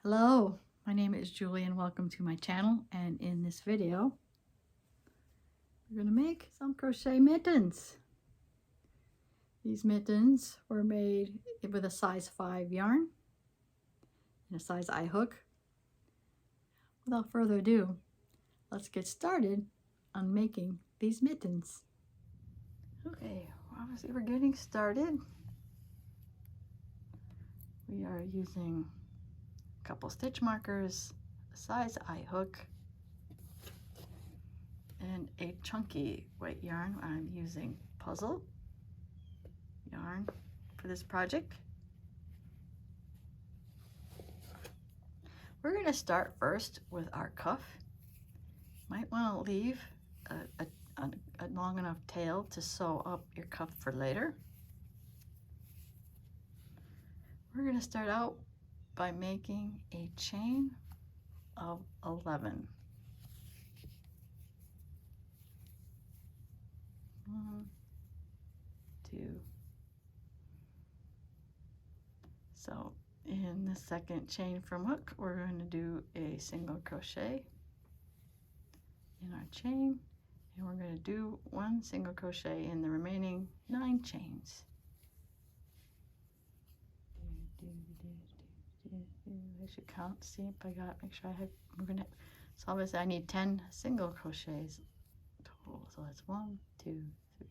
Hello, my name is Julie and welcome to my channel, and in this video we're going to make some crochet mittens. These mittens were made with a size 5 yarn and a size eye hook. Without further ado, let's get started on making these mittens. Okay, obviously we're getting started. We are using a couple stitch markers, a size eye hook, and a chunky white yarn. I'm using puzzle yarn for this project. We're going to start first with our cuff. Might want to leave a long enough tail to sew up your cuff for later. We're going to start out by making a chain of 11. 1, 2. So in the second chain from hook, we're going to do a single crochet in our chain, and we're going to do 1 single crochet in the remaining 9 chains. I should count, see if I got, make sure I have, so obviously I need 10 single crochets total. So that's 1, 2,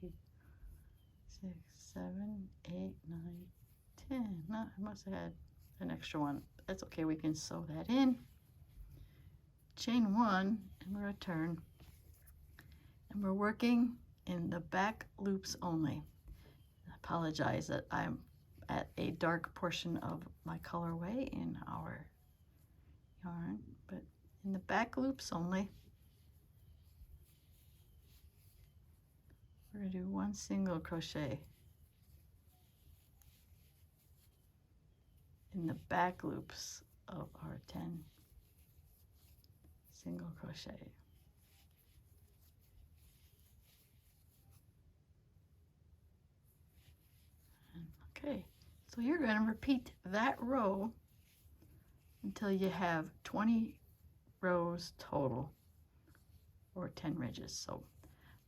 3, 6, 7, 8, 9, 10. No, I must have had an extra one. That's okay, we can sew that in. Chain 1, and we're going to turn. And we're working in the back loops only. I apologize that I'm at a dark portion of my colorway in our yarn, but in the back loops only. We're going to do 1 single crochet in the back loops of our 10 single crochet. Okay, so you're going to repeat that row until you have 20 rows total, or 10 ridges. So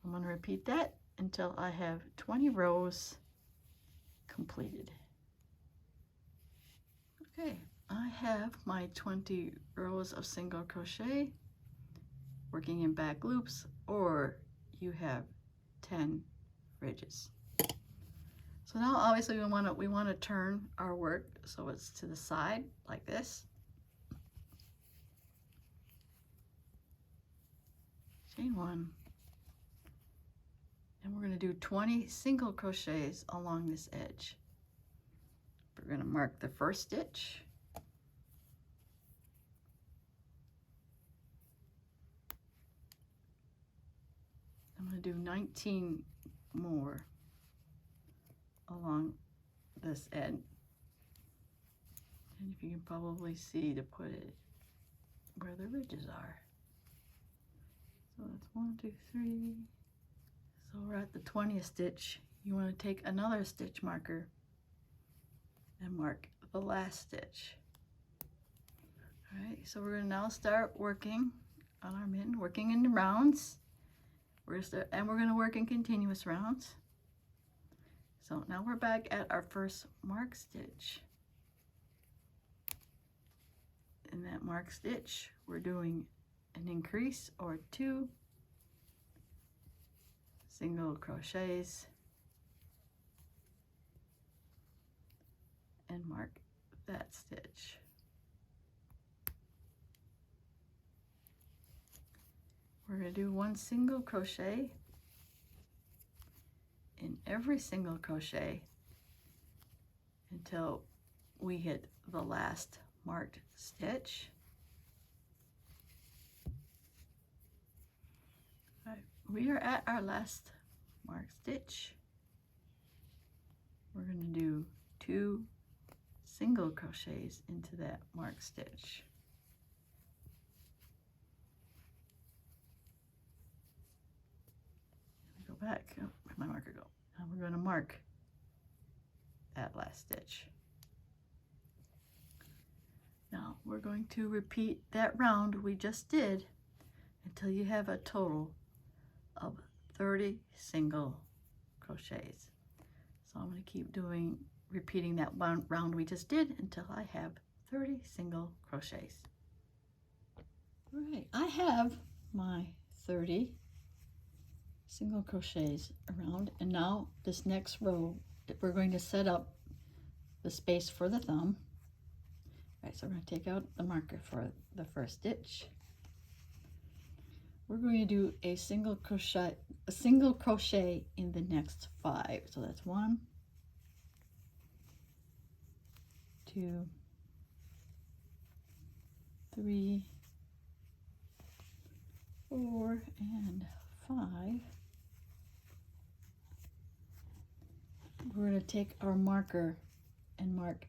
I'm going to repeat that until I have 20 rows completed. Okay, I have my 20 rows of single crochet working in back loops, or you have 10 ridges. So now obviously we want to turn our work so it's to the side like this. Chain 1, and we're going to do 20 single crochets along this edge. We're going to mark the first stitch. I'm going to do 19 more along this end, and if you can probably see to put it where the ridges are. So that's 1, 2, 3. So we're at the 20th stitch. You want to take another stitch marker and mark the last stitch. All right, so we're going to now start working on our mitten, working in the rounds. We're going to work in continuous rounds. So now we're back at our first mark stitch. In that mark stitch, we're doing an increase or 2 single crochets and mark that stitch. We're going to do 1 single crochet in every single crochet until we hit the last marked stitch. All right, we are at our last marked stitch. We're going to do 2 single crochets into that marked stitch. back. Oh, where'd my marker go? Now we're going to mark that last stitch. Now we're going to repeat that round we just did until you have a total of 30 single crochets. So I'm going to keep repeating that one round we just did until I have 30 single crochets. All right, I have my 30 single crochets around, and now this next row we're going to set up the space for the thumb. All right, so we're going to take out the marker for the first stitch. We're going to do a single crochet in the next 5. So that's 1, 2, 3, 4, and 5. We're going to take our marker and mark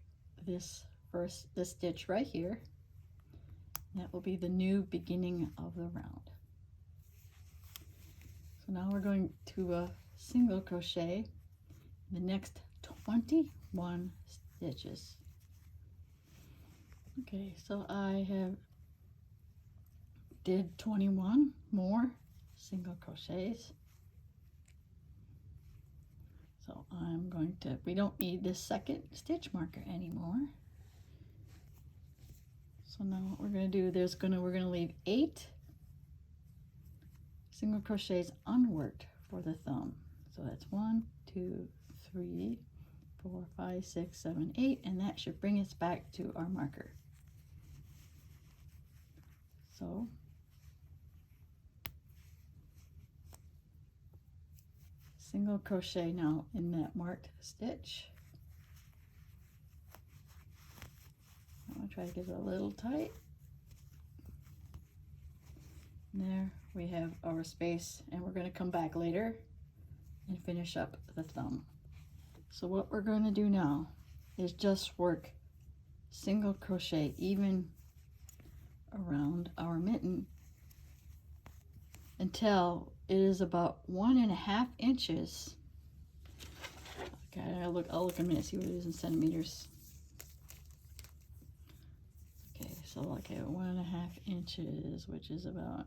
this stitch right here. That will be the new beginning of the round. So now we're going to single crochet in the next 21 stitches. Okay, so I did 21 more single crochets. So I'm going to, we don't need this second stitch marker anymore. So now what we're going to do, we're going to leave 8 single crochets unworked for the thumb. So that's 1, 2, 3, 4, 5, 6, 7, 8, and that should bring us back to our marker. So single crochet now in that marked stitch. I'm going to try to get it a little tight. And there we have our space, and we're going to come back later and finish up the thumb. So what we're going to do now is just work single crochet even around our mitten until it is about 1.5 inches. Okay, I'll look in a minute, see what it is in centimeters. Okay, so okay, 1.5 inches, which is about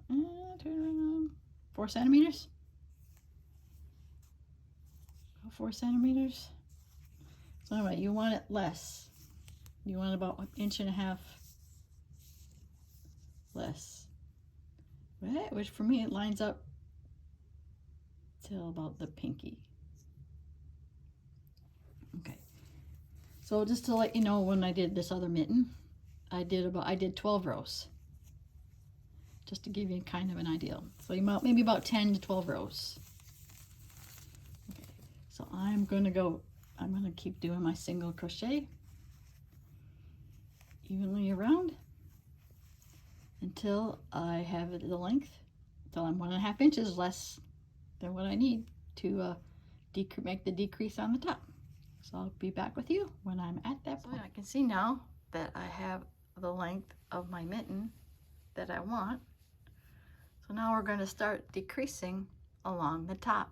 4 centimeters. 4 centimeters. So anyway, you want it less. You want about 1.5 inches less. Right, which for me it lines up till about the pinky. Okay, so just to let you know, when I did this other mitten, I did 12 rows, just to give you kind of an idea. So you might maybe about 10 to 12 rows. Okay, so I'm gonna keep doing my single crochet evenly around until I have the length, until I'm 1.5 inches less than what I need to make the decrease on the top. So I'll be back with you when I'm at that point. So I can see now that I have the length of my mitten that I want. So now we're going to start decreasing along the top.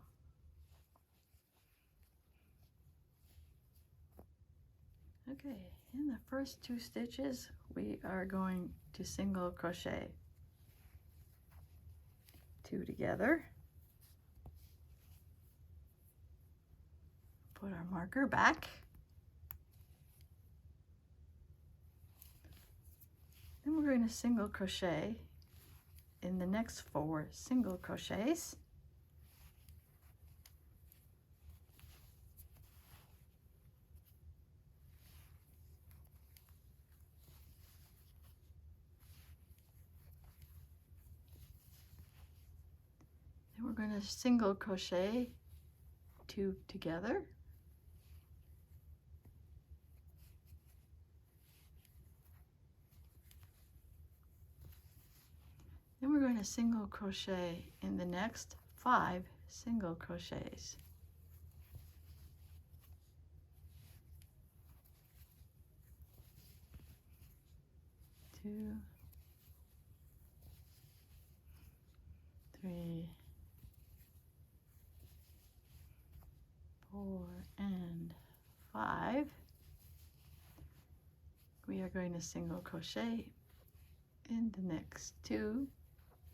Okay, in the first 2 stitches, we are going to single crochet 2 together. Put our marker back. Then we're going to single crochet in the next 4 single crochets. Then we're going to single crochet 2 together. Then we're going to single crochet in the next 5 single crochets. Two, 3, 4 and 5, we are going to single crochet in the next 2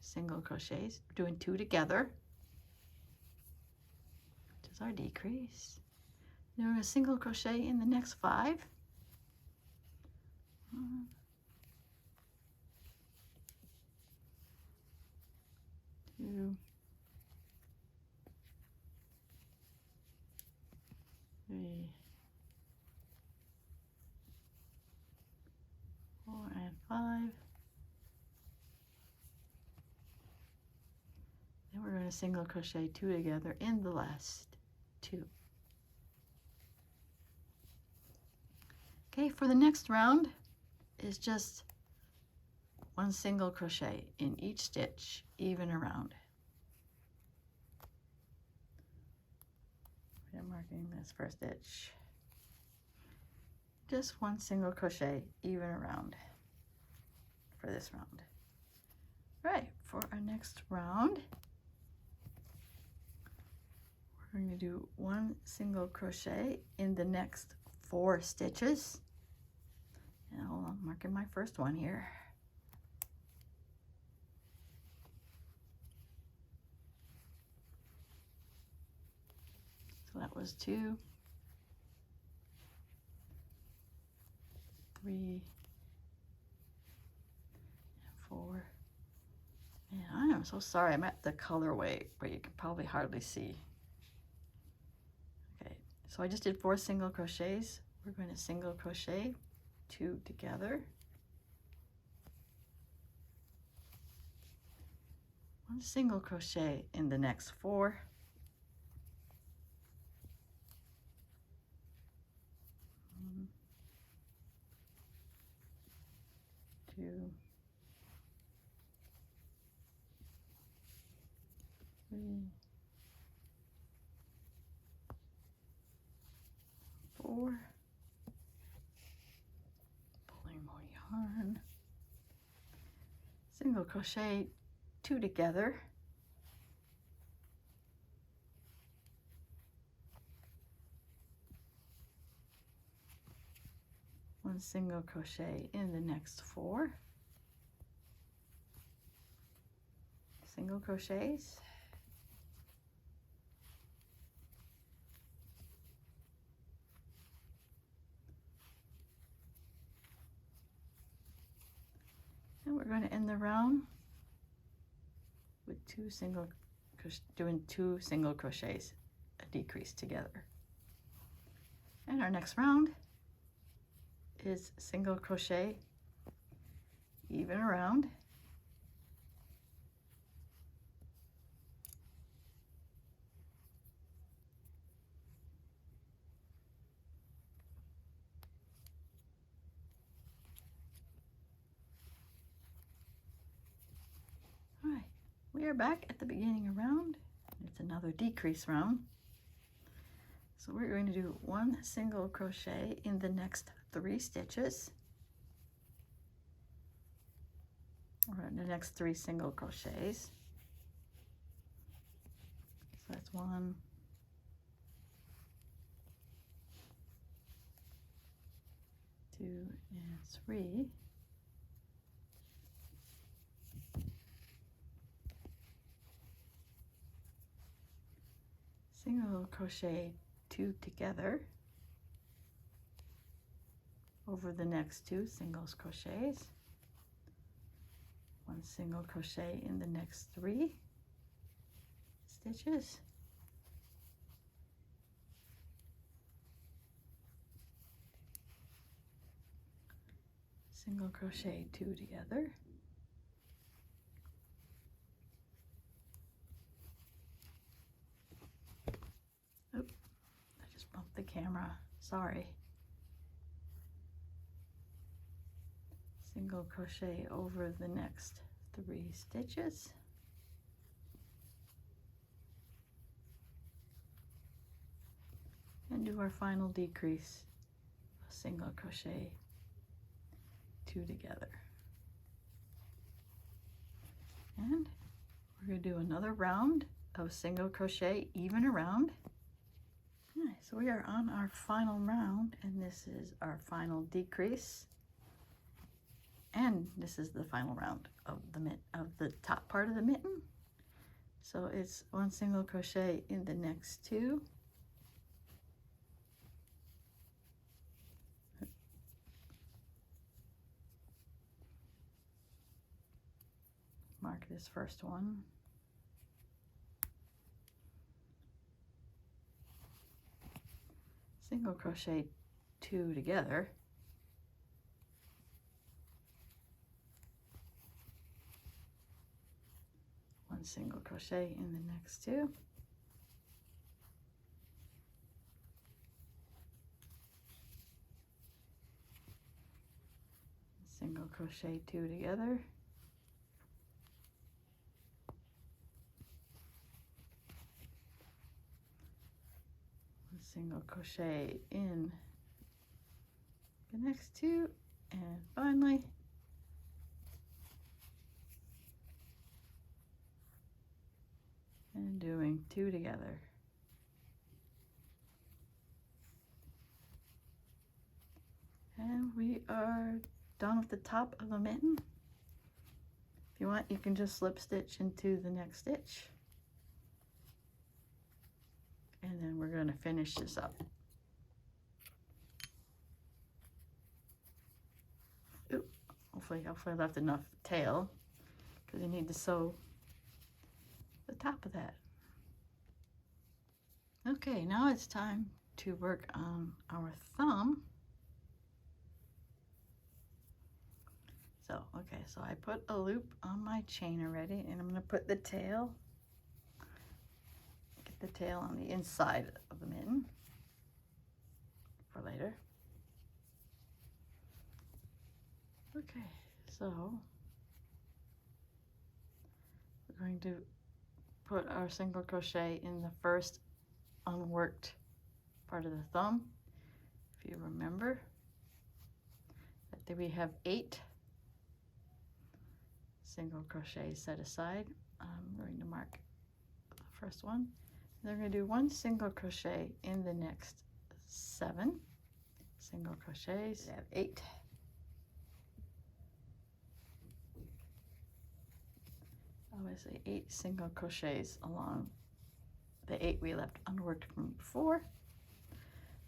single crochets. We're doing 2 together, which is our decrease. Then we're going to single crochet in the next 5. 1, 2, 3, 4 and 5. Then we're going to single crochet 2 together in the last 2. Okay, for the next round is just 1 single crochet in each stitch, even around. I'm marking this first stitch. Just 1 single crochet, even around for this round. Right, for our next round, we're going to do 1 single crochet in the next 4 stitches. And I'm marking my first one here. So that was 2, 3, and 4. And I am so sorry, I'm at the colorway, but you can probably hardly see. Okay, so I just did 4 single crochets. We're going to single crochet 2 together. 1 single crochet in the next 4. 1, 2, 3, 4. Pulling more yarn. Single crochet 2 together. 1 single crochet in the next 4 single crochets. And we're going to end the round with 2 single doing 2 single crochets, a decrease together. And our next round is single crochet even around. All right, we are back at the beginning of round. It's another decrease round. So we're going to do 1 single crochet in the next 3 stitches, or in the next 3 single crochets. So that's 1, 2, and 3. Single crochet 2 together over the next 2 single crochets. 1 single crochet in the next 3 stitches. Single crochet 2 together. Oop, I just bumped the camera, sorry. Single crochet over the next 3 stitches. And do our final decrease, a single crochet 2 together. And we're going to do another round of single crochet even around. Alright, so we are on our final round, and this is our final decrease, and this is the final round of the top part of the mitten. So it's 1 single crochet in the next 2, mark this first one, single crochet 2 together, one single crochet in the next 2, single crochet 2 together, single crochet in the next 2, and finally and doing 2 together. And we are done with the top of the mitten. If you want, you can just slip stitch into the next stitch. And then we're going to finish this up. Ooh, hopefully I left enough tail, because you need to sew the top of that. Okay, now it's time to work on our thumb. So I put a loop on my chain already, and I'm going to put the tail, get the tail on the inside of the mitten for later. Okay, so we're going to put our single crochet in the first unworked part of the thumb. If you remember that we have 8 single crochets set aside. I'm going to mark the first one. Then we're going to do 1 single crochet in the next 7 single crochets. We have 8. Obviously 8 single crochets along the 8 we left unworked from before.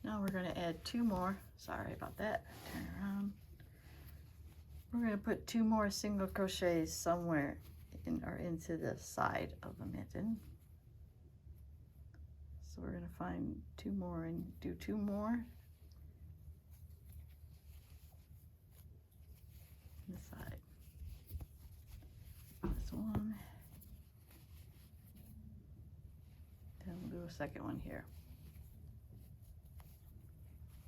Now we're going to add 2 more. Sorry about that. Turn around. We're going to put 2 more single crochets somewhere in or into the side of the mitten. So we're going to find 2 more and do 2 more on the side. This one. Then we'll do a second one here.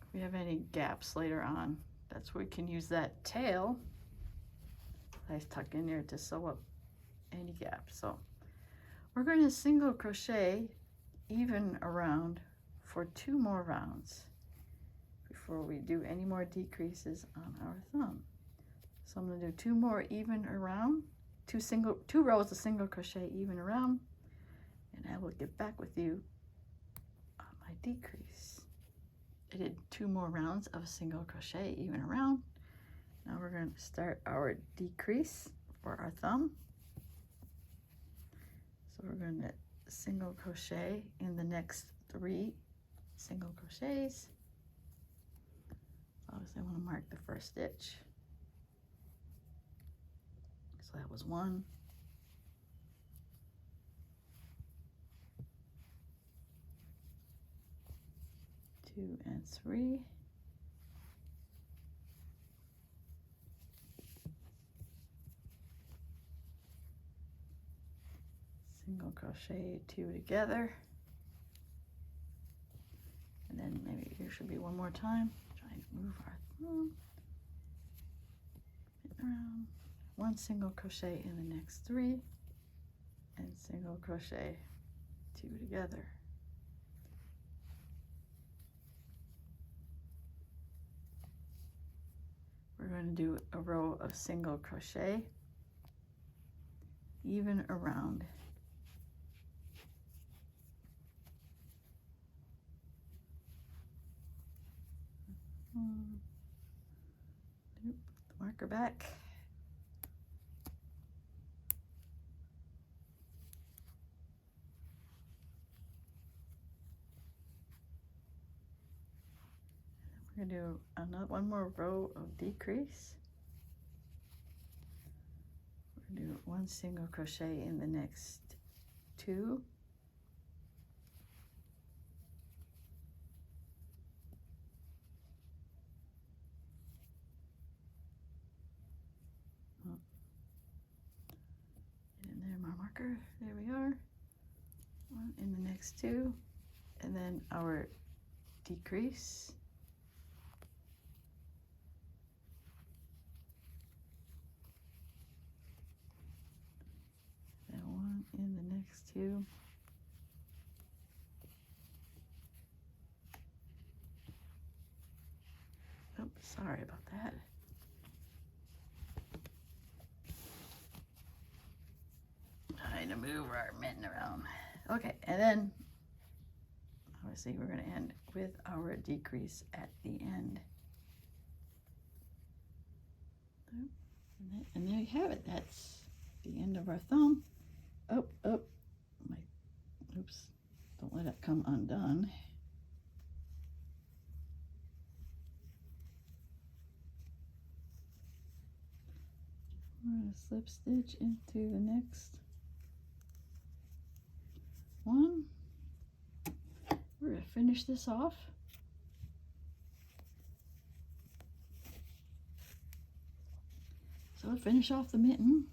If we have any gaps later on, that's where we can use that tail. I tuck in there to sew up any gaps. So we're going to single crochet even around for 2 more rounds before we do any more decreases on our thumb. So I'm going to do 2 more even around, 2 rows of single crochet even around, and I will get back with you on my decrease. I did 2 more rounds of single crochet even around. Now we're going to start our decrease for our thumb. So we're going to single crochet in the next 3 single crochets. Obviously I want to mark the first stitch. So that was 1. 2 and 3. Single crochet 2 together, and then maybe there should be one more time. Try and move our thumb around. 1 single crochet in the next 3, and single crochet 2 together. We're going to do a row of single crochet even around. Nope, the marker back. We're going to do one more row of decrease. We're going to do 1 single crochet in the next 2. Get in there, my marker. There we are. 1 in the next 2, and then our decrease. And 1 in the next 2. Oops, sorry about that. Trying to move our mitten around. Okay, and then obviously we're going to end with our decrease at the end. And there you have it. That's the end of our thumb. Oh, oops, don't let it come undone. We're going to slip stitch into the next one. We're going to finish this off. So to finish off the mitten,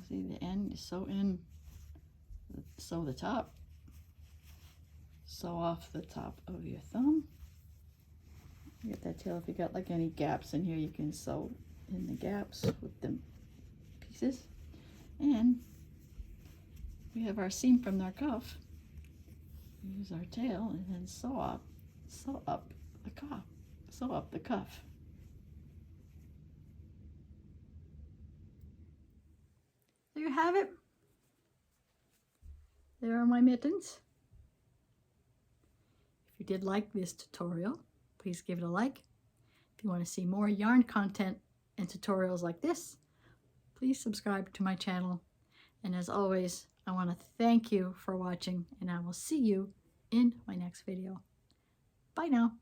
see the end is sew the top, sew off the top of your thumb. Get that tail. If you got like any gaps in here, you can sew in the gaps with the pieces. And we have our seam from our cuff. Use our tail and then sew up the cuff. There you have it. There are my mittens. If you did like this tutorial, please give it a like. If you want to see more yarn content and tutorials like this, please subscribe to my channel. And as always, I want to thank you for watching, and I will see you in my next video. Bye now.